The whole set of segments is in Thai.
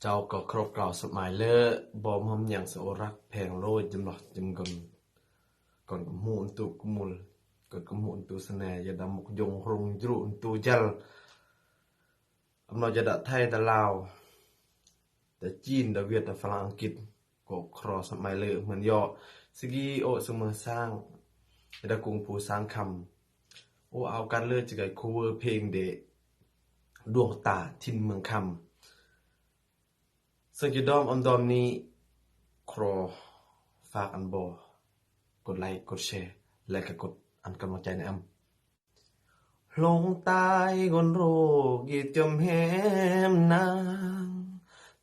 เจ้าก็ครบเก่าสมัยเลิบอมหอมอย่างสโอรักแพงโรยจำหลอดจำกนก่อนกมูนตุกมูลก่อนกมูนตุสแนยาดำมกยงครงจรุนตุจัลอำนาจจะไทยแต่ลาวแต่จีนแต่เวียดแต่ฝรั่งอังกฤษก็ครอสมัยเลิเหมือนย่อสกีโอเสมอสร้างยาดกุงผู้สร้างคำโอเอาการเลือดจะไก่คูเวอร์เพลงเดดวงตาทินเมืองคำซึ่งจะดอมดอมนี้ครอฝากอันบอกดไลค์กดแชร์และก็กดอันกำลังใจในลงตายกนโรกีจมแหมนาง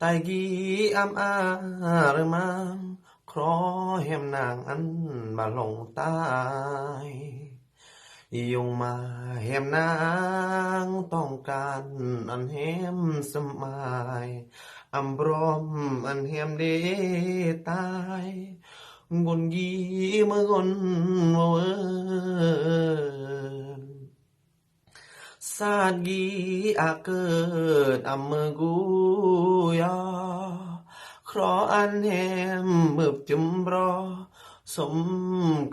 ตายกีออาหรือมังครอแหมนางอันมาลงตายยงมาแหมนางต้องการอันแหมสมัยอำบรมอันแหมเดตายกนยีเมื่อกนเวสาดกีอาเกิดอำเมกูยาครออันแหมเบิบจุมรอสม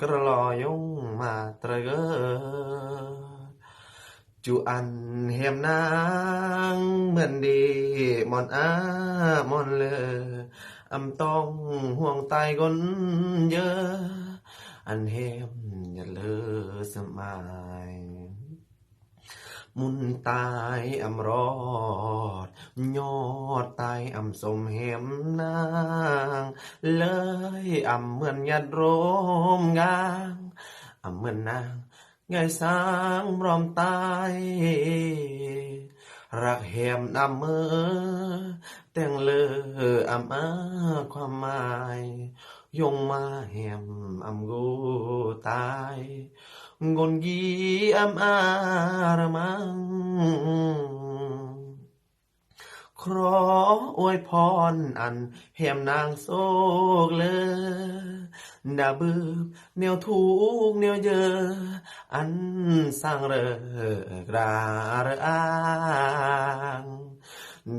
กระลอยงมาตระเกิดจูอันแหมนางเหมือนดีมอนมอนเลอำต้องห่วงตายคนเยอะอันแหมอย่าเลอสมัยมุนตายอำรอดยอดตายอำสมเหมนางเลยอำเหมือนยัดโรมงางอำเหมือนนางไงสางรอมตายรักแหมอำเมอแต่งเลออำความหมายยงมาแหมอำกูตายงนกีอาระมังครออวยพรอันแหมนางโศกเลยดาบืบแนวทุกแนวเยออันสร้างเรอกราเรอาง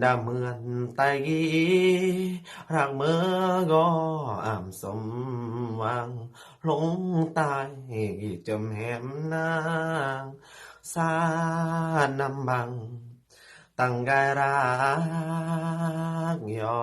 ดาเหมือนไตกีรักเมื่อก็อ่ำสมหวังหลงตายจำแหมนางสานำบังตั้งกายรักยอ